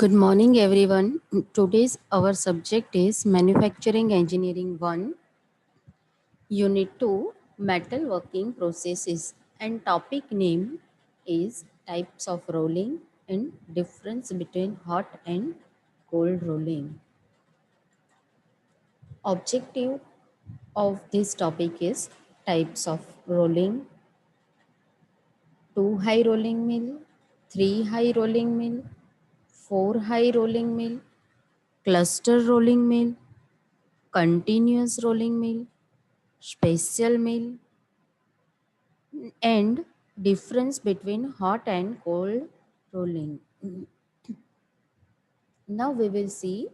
Good morning, everyone. Today's our subject is Manufacturing Engineering 1, Unit 2, Metal Working Processes, and topic name is Types of Rolling and Difference between Hot and Cold Rolling. Objective of this topic is types of rolling, 2 high rolling mill, 3 high rolling mill, 4 high rolling mill, cluster rolling mill, continuous rolling mill, special mill, and difference between hot and cold rolling. Now we will see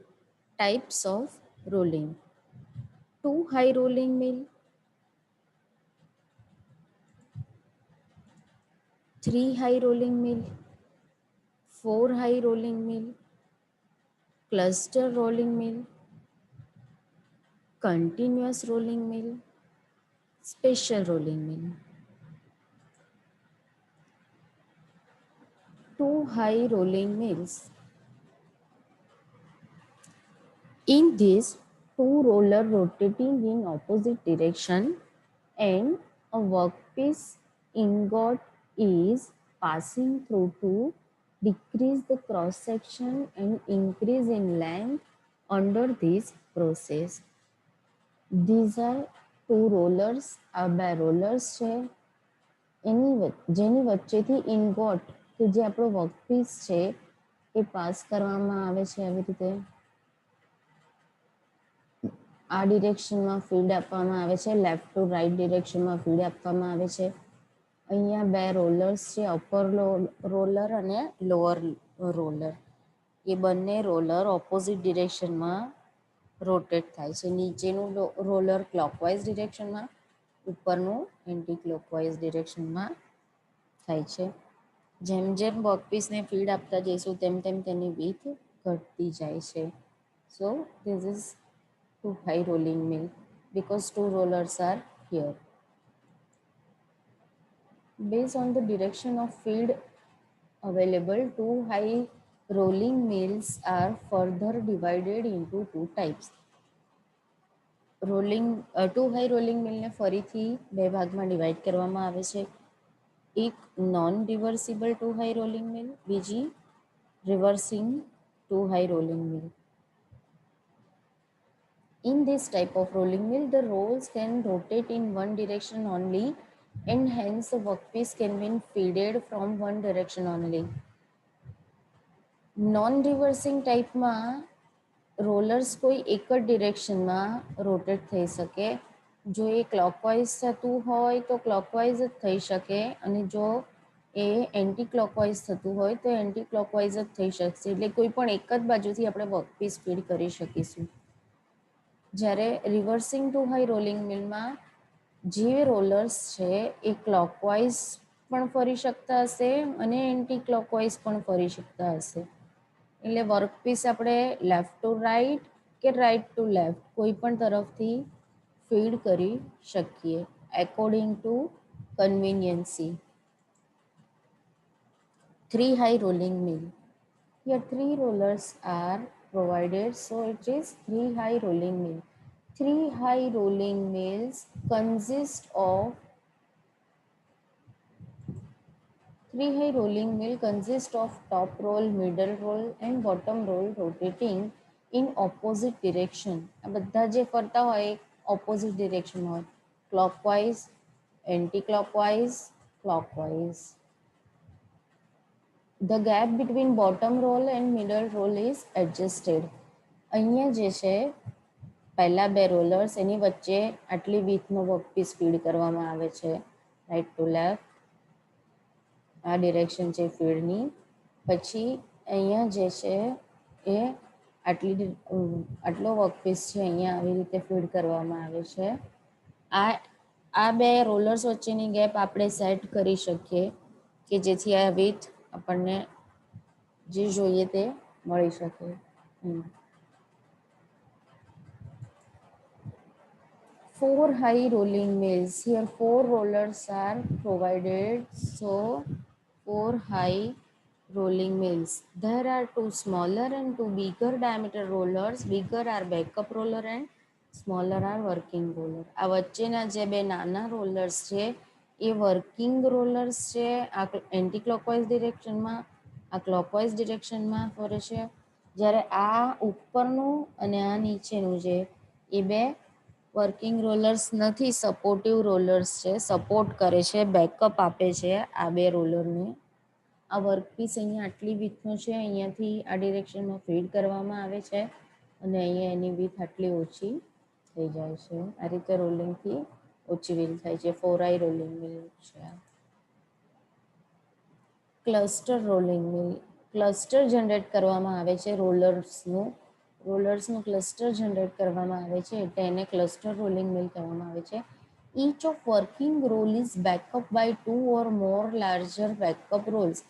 types of rolling. 2 high rolling mill, 3 high rolling mill, 4 high rolling mill, cluster rolling mill, continuous rolling mill, special rolling mill. 2 high rolling mills. In this, two roller rotating in opposite direction and a workpiece ingot is passing through to decrease the cross section and increase in length under this process. These are two rollers, આ બે rollers છે જેની વચ્ચેથી ઇનગોટ કે જે આપણો workpiece છે એ pass કરવામાં આવે છે આવી રીતે આ ડિરેક્શનમાં ફીડ આપવામાં આવે છે, લેફ્ટ ટુ રાઈટ ડિરેક્શનમાં ફીડ આપવામાં આવે છે. અહીંયા બે રોલર્સ છે, અપર રોલર અને લોઅર રોલર. એ બંને રોલર ઓપોઝિટ ડિરેક્શનમાં રોટેટ થાય છે. નીચેનું રોલર ક્લોકવાઇઝ ડિરેક્શનમાં, ઉપરનું એન્ટી ક્લોકવાઇઝ ડિરેક્શનમાં થાય છે. જેમ જેમ વર્કપીસને ફીડ આપતા જઈશું તેમ તેમ તેની વિડ્થ ઘટતી જાય છે. So this is 2 high rolling mill because two rollers are here. Based on the direction of feed available, 2 high rolling mills are further divided into two types. Two high rolling mill ને ફરીથી બે ભાગમાં divide કરવામાં આવે છે. એક non reversible 2 high rolling mill, બીજી reversing 2 high rolling mill. In this type of rolling mill, the rolls can rotate in one direction only and hence the workpiece can be feeded from one direction only. Non-reversing typeમાં rollers કોઈ એક જ ડિરેક્શનમાં rotate થઈ શકે. જો એ clockwise થતું હોય તો ક્લોકવાઇઝ જ થઈ શકે અને જો એ એન્ટી ક્લોકવાઇઝ થતું હોય તો એન્ટી ક્લોકવાઇઝ જ થઈ શકશે. એટલે કોઈ પણ એક જ બાજુથી આપણે વર્કપીસ ફીડ કરી શકીશું. જ્યારે રિવર્સિંગ ટુ હાઈ રોલિંગ મિલમાં જે રોલર્સ છે એ ક્લોકવાઇઝ પણ ફરી શકતા હશે અને એન્ટી ક્લોકવાઇઝ પણ ફરી શકતા હશે. એટલે વર્કપીસ આપણે લેફ્ટ ટુ રાઈટ કે રાઈટ ટુ લેફ્ટ કોઈ પણ તરફથી ફીડ કરી શકીએ according to કન્વિનિયન્સી. 3 high rolling mill. Here 3 rollers are provided, so it is 3 high rolling mill. 3 high rolling mills consist of 3 high rolling mill consist of top roll, middle roll and bottom roll rotating in opposite direction. આ બધા જે ફરતા હોય opposite direction હોય, clockwise, anti-clockwise, clockwise. The gap between bottom roll and middle roll is adjusted. અહીંયા જે છે પહેલા બે રોલર્સ એની વચ્ચે આટલી વીથનો વર્કપીસ ફીડ કરવામાં આવે છે રાઈટ ટુ લેફ્ટ. આ ડિરેક્શન છે ફીડની. પછી અહીંયા જે છે એ આટલો વર્કપીસ છે અહીંયા આવી રીતે ફીડ કરવામાં આવે છે. આ બે રોલર્સ વચ્ચેની ગેપ આપણે સેટ કરી શકીએ કે જેથી આ વિથ આપણને જે જોઈએ તે મળી શકે. 4 high rolling mills. Here 4 rollers are provided. So 4 high rolling mills. There are two smaller and two bigger diameter rollers. Bigger are backup roller and smaller are working roller. આ વચ્ચેના જે બે નાના રોલર્સ છે એ વર્કિંગ રોલર્સ છે. આ anti clockwise ડિરેક્શનમાં, આ clockwise ડિરેક્શનમાં ફરે છે. જ્યારે આ ઉપરનું અને આ નીચેનું છે એ બે વર્કિંગ રોલર્સ નથી, સપોર્ટિવ રોલર્સ છે, સપોર્ટ કરે છે, બેકઅપ આપે છે આ બે રોલરને. આ વર્કપીસ અહીંયા આટલી વિથનો છે, અહીંયાથી આ ડિરેક્શનમાં ફીડ કરવામાં આવે છે અને અહીંયા એની વિથ આટલી ઓછી થઈ જાય છે. આ રીતે રોલિંગથી ઓછી વ્હીલ થાય છે. 4i રોલિંગ વ્હીલ છે. Cluster rolling wheel. Cluster generate કરવામાં આવે છે રોલર્સનું ક્લસ્ટર જનરેટ કરવામાં આવે છે એટલે એને ક્લસ્ટર રોલિંગ વ્હીલ કહેવામાં આવે છે. Each of working roll is backed up by two or more larger backup rolls.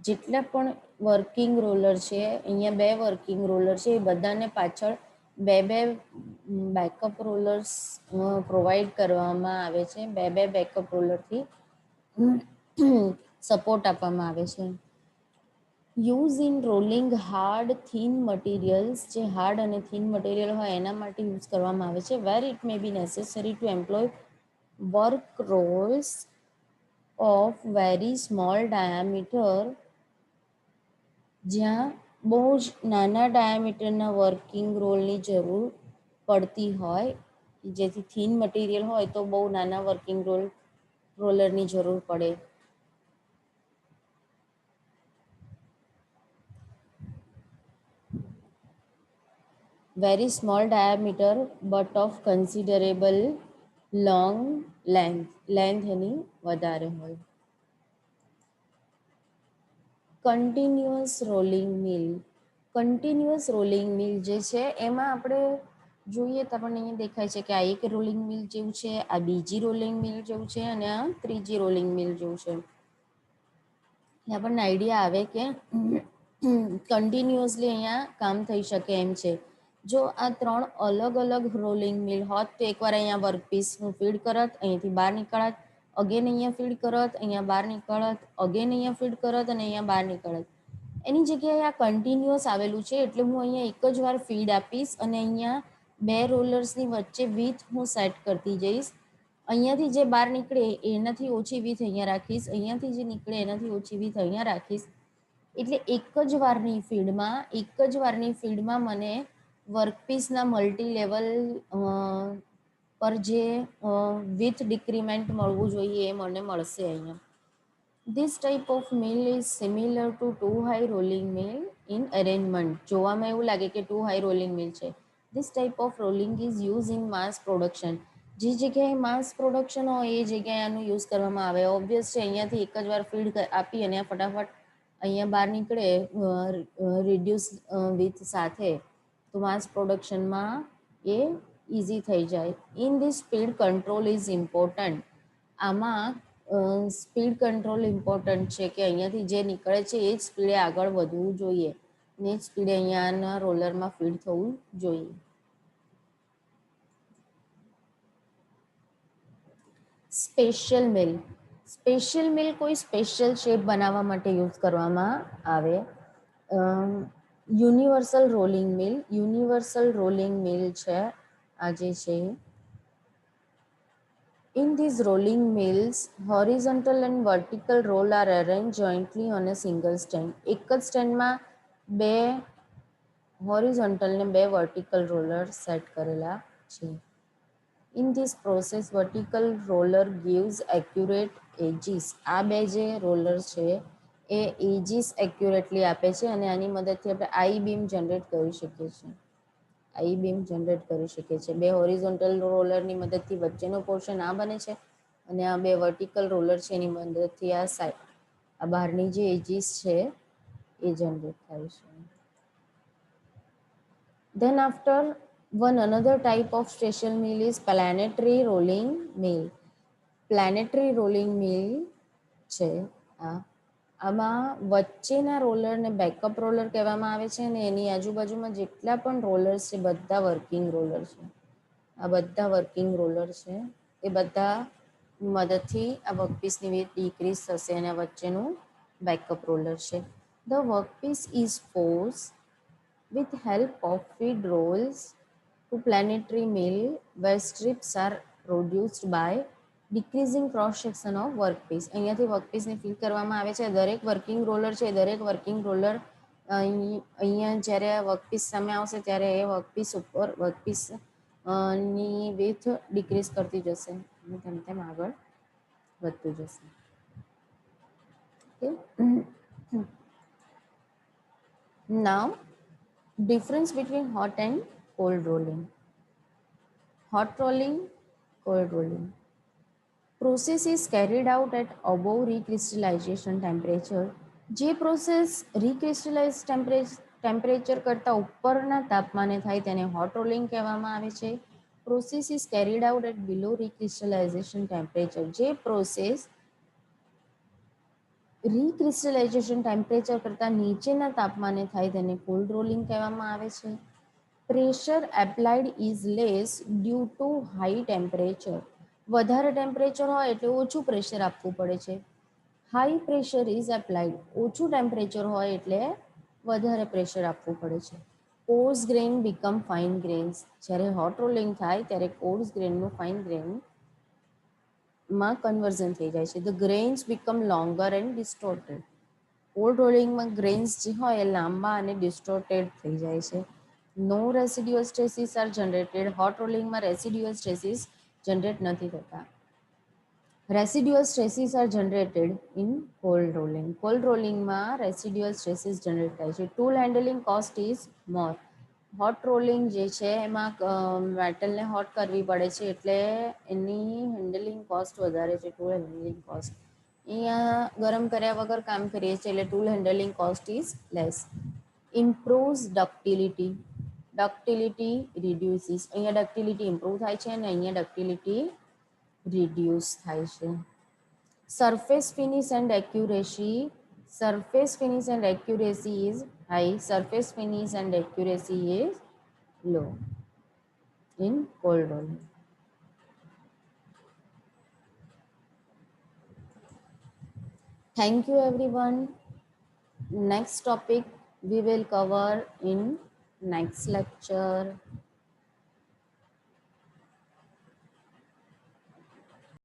જેટલા પણ વર્કિંગ રોલર છે, અહીંયા બે વર્કિંગ રોલર છે, એ બધાને પાછળ બે બે બેકઅપ રોલર્સ પ્રોવાઈડ કરવામાં આવે છે. બે બે બેકઅપ રોલરથી સપોર્ટ આપવામાં આવે છે. Use in rolling hard thin materials. જે હાર્ડ અને થીન મટીરિયલ હોય એના માટે યુઝ કરવામાં આવે છે. Where it may be necessary to employ work rolls of very small diameter. જ્યાં બહુ જ નાના ડાયામીટરના વર્કિંગ રોલની જરૂર પડતી હોય, જેથી થીન મટીરિયલ હોય તો બહુ નાના વર્કિંગ રોલરની જરૂર પડે. Very small diameter but of considerable long length એની વધારે હોય. Continuous rolling mill. Continuous rolling mill જે છે એમાં આપણે જોઈએ તો આપણને અહીંયા દેખાય છે કે આ એક રોલિંગ મિલ જેવું છે, આ બીજી રોલિંગ મિલ જેવું છે અને આ ત્રીજી રોલિંગ મિલ જેવું છે. આપણને આઈડિયા આવે કે કન્ટિન્યુઅસલી અહીંયા કામ થઈ શકે એમ છે. જો આ ત્રણ અલગ અલગ રોલિંગ મિલ હોત તો એકવાર અહીંયા વર્કપીસનું ફીડ કરત, અહીંથી બહાર નીકળત, અગેન અહીંયા ફીડ કરત, અહીંયા બહાર નીકળત, અગેન અહીંયા ફીડ કરત અને અહીંયા બહાર નીકળત. એની જગ્યાએ આ કન્ટિન્યુઅસ આવેલું છે એટલે હું અહીંયા એક જ વાર ફીડ આપીશ અને અહીંયા બે રોલર્સની વચ્ચે વિથ હું સેટ કરતી જઈશ. અહીંયાથી જે બહાર નીકળે એનાથી ઓછી વિથ અહીંયા રાખીશ, અહીંયાથી જે નીકળે એનાથી ઓછી વિથ અહીંયા રાખીશ. એટલે એક જ વારની ફીડમાં મને વર્કપીસના મલ્ટી લેવલ પર જે વિથ ડિક્રીમેન્ટ મળવું જોઈએ એ મને મળશે અહીંયા. This type of mill is similar to two high rolling mill in arrangement. જોવામાં એવું લાગે કે two high rolling mill છે. This type of rolling is used in mass production. જે જગ્યાએ માસ પ્રોડક્શન હોય એ જગ્યાએ આનું યુઝ કરવામાં આવે. ઓબ્વિયસ છે, અહીંયાથી એક જ વાર ફીડ આપી અને ફટાફટ અહીંયા બહાર નીકળે રિડ્યુસ વિથ સાથે, તો માસ પ્રોડક્શનમાં એ ઇઝી થઈ જાય. In this speed control is important. આમાં સ્પીડ કંટ્રોલ ઇમ્પોર્ટન્ટ છે કે અહીંયાથી જે નીકળે છે એ જ સ્પીડે આગળ વધવું જોઈએ ને જ સ્પીડે અહીંયાના રોલરમાં ફીડ થવું જોઈએ. સ્પેશિયલ મિલ. સ્પેશિયલ મિલ કોઈ સ્પેશિયલ શેપ બનાવવા માટે યુઝ કરવામાં આવે. યુનિવર્સલ રોલિંગ મિલ છે આ જે છે. In these rolling mills, horizontal and vertical roll are arranged jointly on a single stand. એક જ સ્ટેન્ડમાં બે હોરિઝોન્ટલ ને બે વર્ટિકલ રોલર સેટ કરેલા છે. In this process, vertical roller gives accurate edges. આ બે જે રોલર છે એ એજીસ એક્યુરેટલી આપે છે અને આની મદદથી આપણે આઈ બીમ જનરેટ કરી શકીએ છીએ. બે હોરિઝોન્ટલ રોલરની મદદથી વચ્ચેનો પોર્શન આ બને છે અને આ બે વર્ટિકલ રોલર છે એની મદદથી આ બહારની જે એજીસ છે એ જનરેટ થાય છે. Then after another type of special mill is planetary rolling mill. Planetary rolling mill છે આમાં વચ્ચેના રોલરને બેકઅપ રોલર કહેવામાં આવે છે અને એની આજુબાજુમાં જેટલા પણ રોલર્સ છે બધા વર્કિંગ રોલર છે. આ બધા વર્કિંગ રોલર છે એ બધા મદદથી આ વર્કપીસની વિથ ડિક્રીઝ થશે અને વચ્ચેનું બેકઅપ રોલર છે. The workpiece is forced with help of feed rolls to planetary mill where strips are produced by decreasing cross section of workpiece. અહીંયાથી વર્કપીસને ફિલ કરવામાં આવે છે. દરેક વર્કિંગ રોલર છે, દરેક વર્કિંગ રોલર અહીંયા જ્યારે વર્કપીસ સામે આવશે ત્યારે એ વર્કપીસ ઉપર વર્કપીસ ની વિથ ડિક્રીઝ કરતી જશે અને તેમ તેમ આગળ વધતું જશે. Okay, now difference between hot and cold rolling. Hot rolling, cold rolling. Process is carried out at above recrystallization temperature. જે પ્રોસેસ રિક્રિસ્ટલાઇઝ ટેમ્પરેચર કરતાં ઉપરના તાપમાને થાય તેને હોટ રોલિંગ કહેવામાં આવે છે. Process is carried out at below recrystallisation temperature. જે પ્રોસેસ રિક્રિસ્ટલાઇઝેશન ટેમ્પરેચર કરતાં નીચેના તાપમાને થાય તેને કોલ્ડ રોલિંગ કહેવામાં આવે છે. Pressure applied is less due to high temperature. વધારે ટેમ્પરેચર હોય એટલે ઓછું પ્રેશર આપવું પડે છે. High pressure is applied. ઓછું ટેમ્પરેચર હોય એટલે વધારે પ્રેશર આપવું પડે છે. Coarse grain become fine grains. જ્યારે હોટ રોલિંગ થાય ત્યારે કોર્સ ગ્રેનનું ફાઇન ગ્રેનમાં કન્વર્ઝન થઈ જાય છે. The grains become longer and distorted. Cold રોલિંગમાં ગ્રેન્સ જે હોય એ લાંબા અને ડિસ્ટોર્ટેડ થઈ જાય છે. નો residual stresses are generated. Hot રોલિંગમાં રેસિડ્યુઅલ સ્ટ્રેસીસ જનરેટ નથી થતા. Residual stresses are generated in cold rolling. Cold રોલિંગમાં રેસિડ્યુઅલ સ્ટ્રેસીસ જનરેટ થાય છે. Tool handling cost is more. Hot rolling જે છે એમાં મેટલને હોટ કરવી પડે છે એટલે એની હેન્ડલિંગ કોસ્ટ વધારે છે. ટૂલ હેન્ડલિંગ કોસ્ટ અહીંયા ગરમ કર્યા વગર કામ કરીએ છીએ એટલે tool handling cost is less. Improves ductility. Ductility reduces. અહીંયા ડક્ટિલિટી ઇમ્પ્રૂવ થાય છે અને અહીંયા ડક્ટિલિટી રિડ્યુસ થાય છે. Surface finish and accuracy. Surface finish and accuracy is high. Surface finish and accuracy is low in cold rolling. Thank you everyone. Next topic we will cover in next lecture.